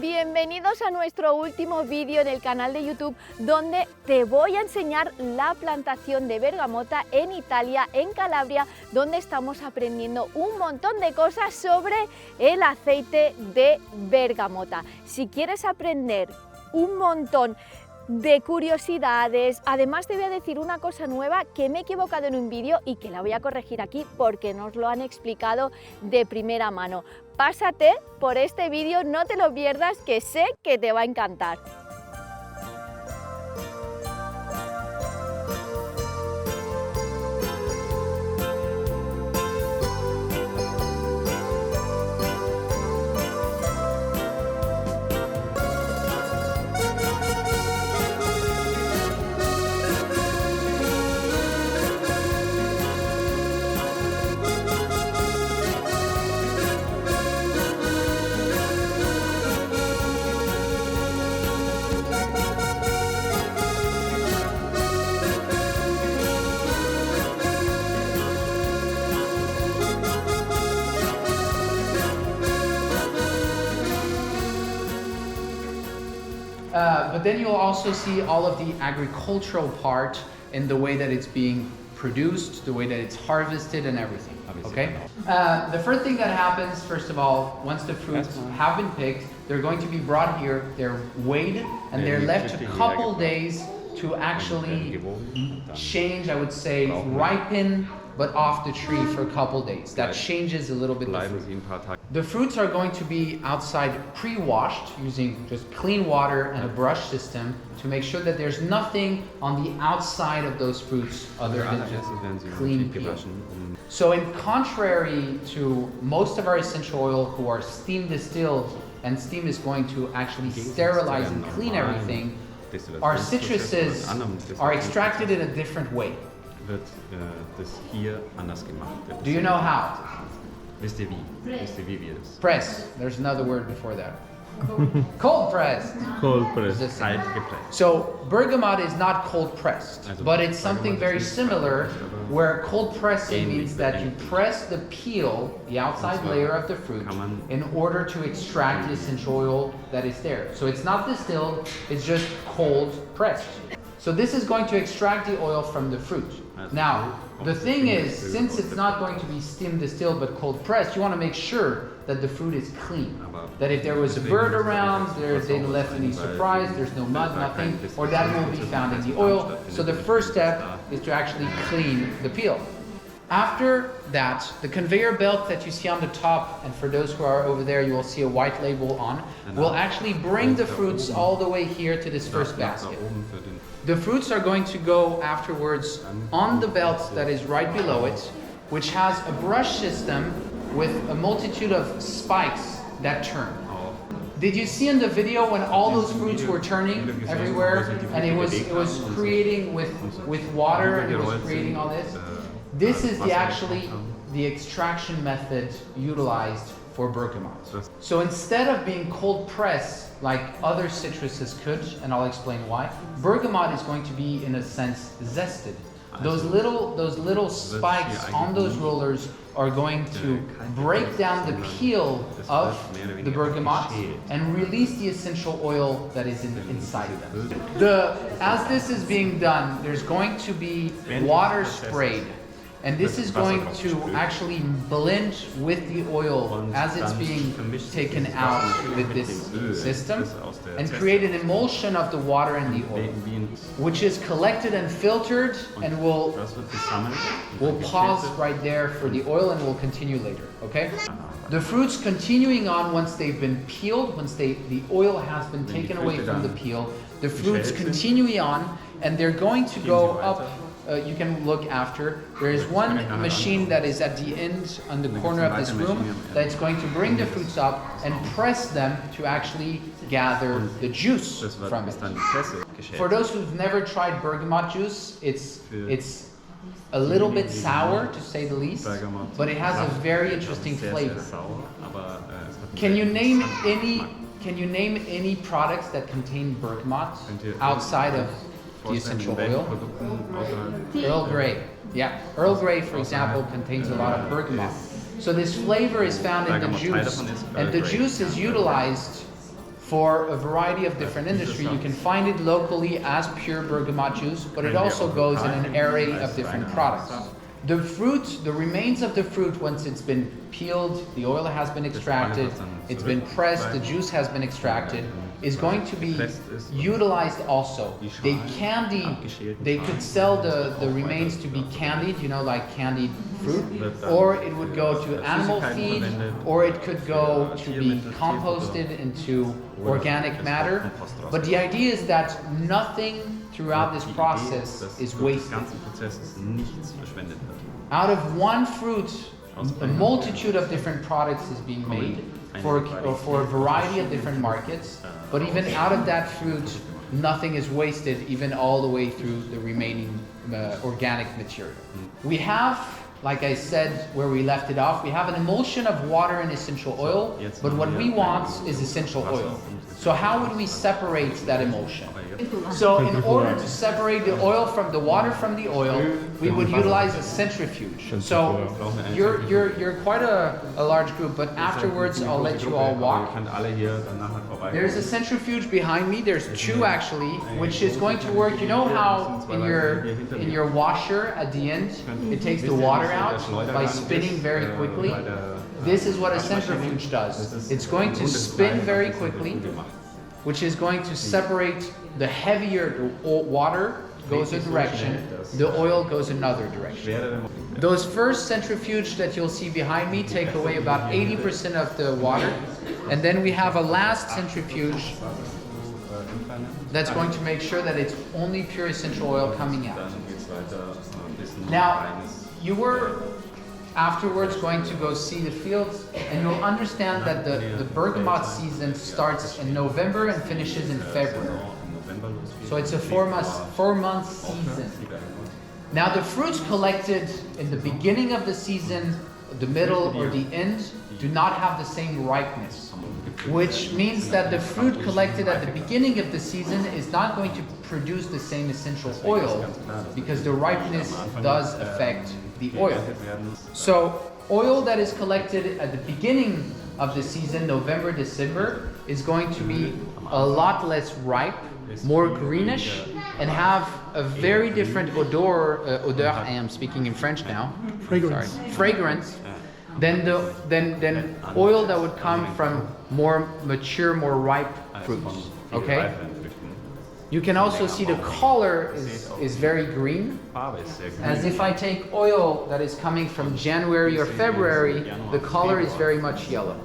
Bienvenidos a nuestro último vídeo en el canal de YouTube, donde te voy a enseñar la plantación de bergamota en Italia, en Calabria, donde estamos aprendiendo un montón de cosas sobre el aceite de bergamota. Si quieres aprender un montón de curiosidades, además te voy a decir una cosa nueva que me he equivocado en un vídeo y que la voy a corregir aquí porque nos lo han explicado de primera mano. Pásate por este vídeo, no te lo pierdas, que sé que te va a encantar. But then you'll also see all of the agricultural part in the way that it's being produced, the way that it's harvested and everything, okay? The first thing that happens, first of all, once the fruits have been picked, they're going to be brought here, they're weighed, and they're left a couple days to actually change, I would say, ripen, but off the tree for a couple days. That changes a little bit the fruit. The fruits are going to be outside pre-washed using just clean water and a brush system to make sure that there's nothing on the outside of those fruits other than just clean peel. So in contrary to most of our essential oil who are steam distilled, and steam is going to actually sterilize and clean everything, our citruses are extracted in a different way. Do you know how? Press. There's another word before that. Cold pressed. Cold pressed. So bergamot is not cold pressed, but it's something very similar where cold pressing means that you press the peel, the outside layer of the fruit, in order to extract the essential oil that is there. So it's not distilled, it's just cold pressed. So this is going to extract the oil from the fruit. Now, the thing is, since it's not going to be steam distilled but cold pressed, you want to make sure that the fruit is clean. That if there was a bird around, they didn't left any surprise, there's no mud, nothing, or that will be found in the oil. So the first step is to actually clean the peel. After that, the conveyor belt that you see on the top, and for those who are over there, you will see a white label on, will actually bring the fruits all the way here to this first basket. The fruits are going to go afterwards on the belt that is right below it, which has a brush system with a multitude of spikes that turn. Did you see in the video when all those fruits were turning everywhere and it was creating with water and it was creating all this? This is actually the extraction method utilized for bergamot. So instead of being cold pressed like other citruses could, and I'll explain why, bergamot is going to be, in a sense, zested. Those little spikes on those rollers are going to break down the peel of the bergamot and release the essential oil that is inside them. As this is being done, there's going to be water sprayed. And this is going to actually blend with the oil as it's being taken out with this system and create an emulsion of the water and the oil, which is collected and filtered, and we'll pause right there for the oil and we'll continue later, okay? The fruits continuing on once they've been peeled, once the oil has been taken away from the peel, the fruits continue on and they're going to go up. You can look after. There is one machine that is at the end on the corner of this room that's going to bring the fruits up and press them to actually gather the juice from it. For those who've never tried bergamot juice, it's a little bit sour to say the least, but it has a very interesting flavor. Can you name any products that contain bergamot outside of the essential oil? Earl Grey. Yeah, Earl Grey, for example, contains a lot of bergamot. So this flavor is found in the juice, and the juice is utilized for a variety of different industries. You can find it locally as pure bergamot juice, but it also goes in an array of different products. The fruit, the remains of the fruit, once it's been peeled, the oil has been extracted, it's been pressed, the juice has been extracted, is going to be utilized also. They could sell the remains to be candied, you know, like candied fruit, or it would go to animal feed, or it could go to be composted into organic matter. But the idea is that nothing throughout this process is wasted. Out of one fruit, a multitude of different products is being made for a variety of different markets, but even out of that fruit, nothing is wasted, even all the way through the remaining organic material. We have, like I said, where we left it off, we have an emulsion of water and essential oil, but what we want is essential oil. So how would we separate that emulsion? So in order to separate the oil from the water from the oil, we would utilize a centrifuge. So you're quite a large group, but afterwards I'll let you all walk. There's a centrifuge behind me. There's two actually, which is going to work. You know how in your washer at the end it takes the water out by spinning very quickly? This is what a centrifuge does. It's going to spin very quickly, which is going to separate the heavier water goes a direction, the oil goes another direction. Those first centrifuge that you'll see behind me take away about 80% of the water, and then we have a last centrifuge that's going to make sure that it's only pure essential oil coming out. Now, you were afterwards going to go see the fields, and you'll understand that the bergamot season starts in November and finishes in February. So it's a 4-month season. Now the fruits collected in the beginning of the season, the middle, or the end do not have the same ripeness, which means that the fruit collected at the beginning of the season is not going to produce the same essential oil, because the ripeness does affect the oil. So oil that is collected at the beginning of the season, November, December, is going to be a lot less ripe, more greenish, and have a very different odor, I am speaking in French now, fragrance, than oil that would come from more mature, more ripe fruits, okay? You can also see the color is very green, as if I take oil that is coming from January or February, the color is very much yellow.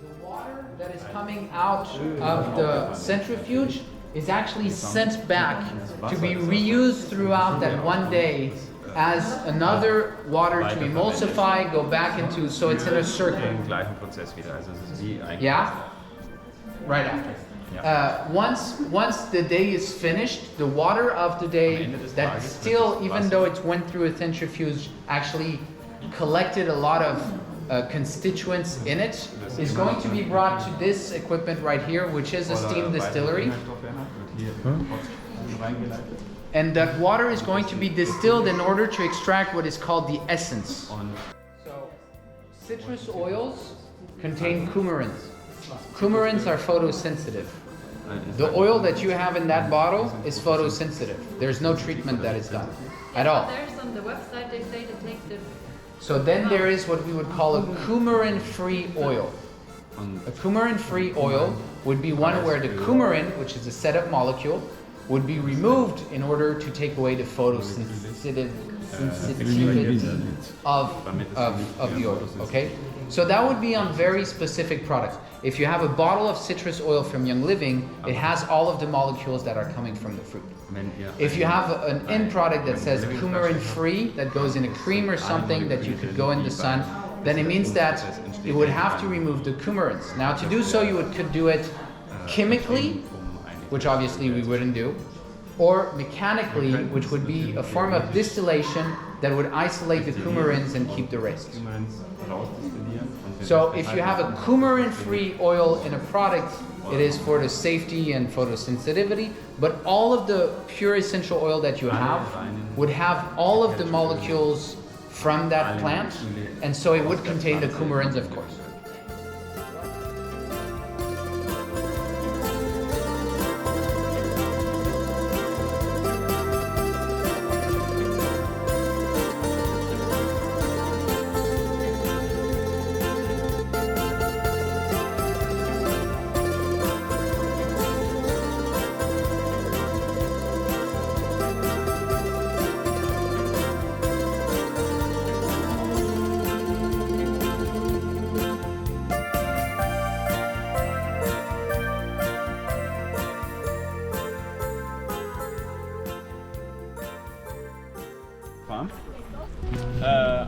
The water that is coming out of the centrifuge is actually sent back to be reused throughout that one day as another water to emulsify, go back into, so it's in a circle. Yeah? Right after. Once the day is finished, the water of the day that still, even though it went through a centrifuge, actually collected a lot of constituents in it, is going to be brought to this equipment right here, which is a steam distillery. And that water is going to be distilled in order to extract what is called the essence. So, citrus oils contain coumarins. Coumarins are photosensitive. The oil that you have in that bottle is photosensitive. There's no treatment that is done at all. There's on the website they say to take the... So then there is what we would call a coumarin-free oil. A coumarin-free oil would be one where the coumarin, which is a setup molecule, would be removed in order to take away the photosensitivity of the oil, okay? So that would be on very specific products. If you have a bottle of citrus oil from Young Living, it has all of the molecules that are coming from the fruit. If you have an end product that says coumarin free, that goes in a cream or something that you could go in the sun, then it means that it would have to remove the coumarins. Now to do so, you could do it chemically, which obviously we wouldn't do, or mechanically, which would be a form of distillation that would isolate the coumarins and keep the rest. So if you have a coumarin-free oil in a product, it is for the safety and photosensitivity, but all of the pure essential oil that you have would have all of the molecules from that plant, and so it would contain the coumarins, of course.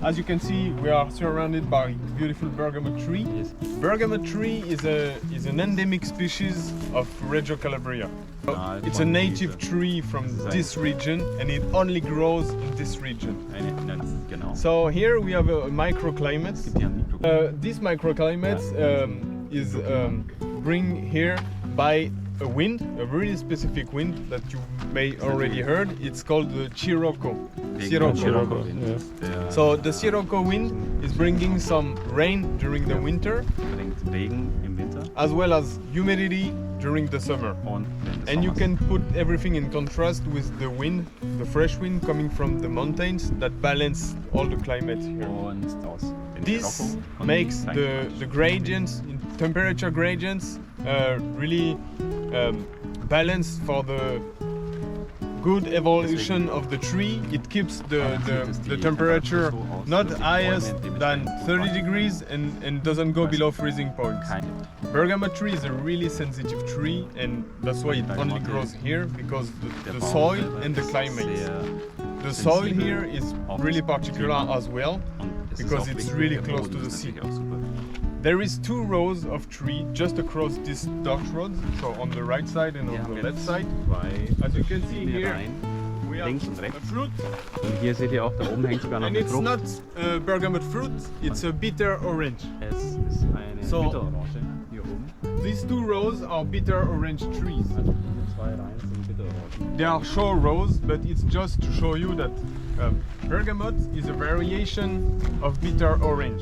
As you can see, we are surrounded by beautiful bergamot tree. Yes. Bergamot tree is an endemic species of Reggio Calabria. It's a native tree from this region, and it only grows in this region. Genau. So here we have a microclimate. This microclimate is bring here by a wind, a really specific wind that you may already heard. It's called the Scirocco. So the Scirocco wind is bringing some rain during the winter, Bringt Regen im Winter as well as humidity during the summer. und während des And you Sommers. can put everything in contrast with the wind, the fresh wind coming from the mountains that balance all the climate here. Und aus dem This Scirocco kommen makes die the gradients, temperature gradients, really balanced for the good evolution of the tree. It keeps the temperature not highest than 30 degrees and doesn't go below freezing point. Bergamot tree is a really sensitive tree, and that's why it only grows here, because the soil and the climate. The soil here is really particular as well, because it's really close to the sea. There is 2 rows of tree just across this dirt road, so on the right side and on the left side. As you can see here, we have links und a rechts. fruit, Und hier seht ihr auch, da oben hängt sogar noch and eine it's Frucht. not bergamot fruit, it's a bitter orange. Es ist eine So- Bitterorange hier oben. These 2 rows are bitter orange trees. Also 2 Reihen sind Bitterorangen. They are show rows, but it's just to show you that bergamot is a variation of bitter orange.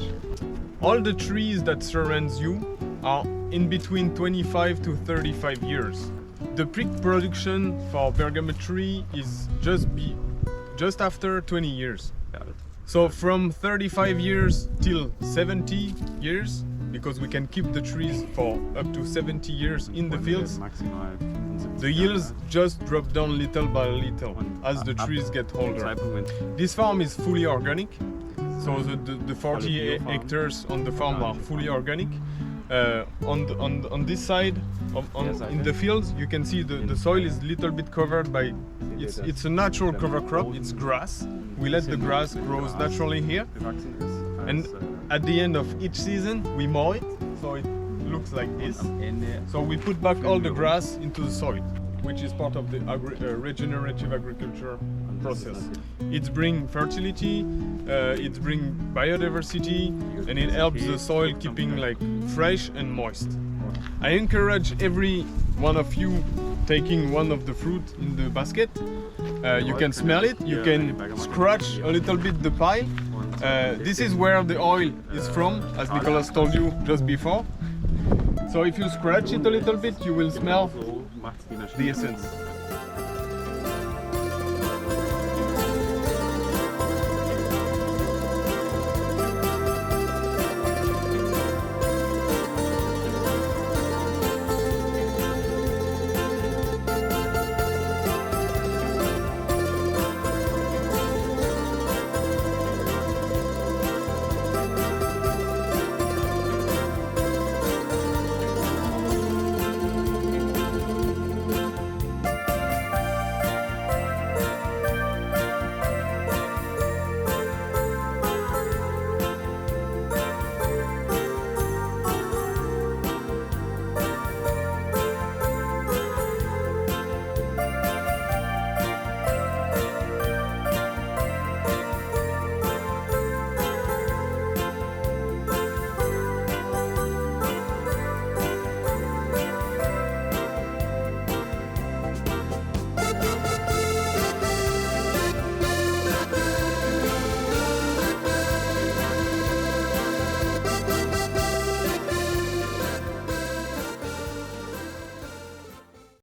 All the trees that surrounds you are in between 25 to 35 years. The peak production for bergamot tree is just after 20 years. So from 35 years till 70 years, because we can keep the trees for up to 70 years in the fields, Maximal 75 the yields just drop down little by little as the trees get older. This farm is fully organic, so the 40 hectares on the farm are fully organic. On this side, in the fields, you can see the soil is a little bit covered by, it's a natural cover crop, it's grass. We let the grass grow naturally here, and at the end of each season we mow it, so it looks like this. So we put back all the grass into the soil, which is part of the regenerative agriculture process. It brings fertility, it brings biodiversity, and it helps the soil keeping like fresh and moist. I encourage every one of you taking one of the fruit in the basket. You can smell it, you can scratch a little bit the pile. This is where the oil is from, as Nicolas told you just before. So if you scratch it a little bit, you will smell the essence.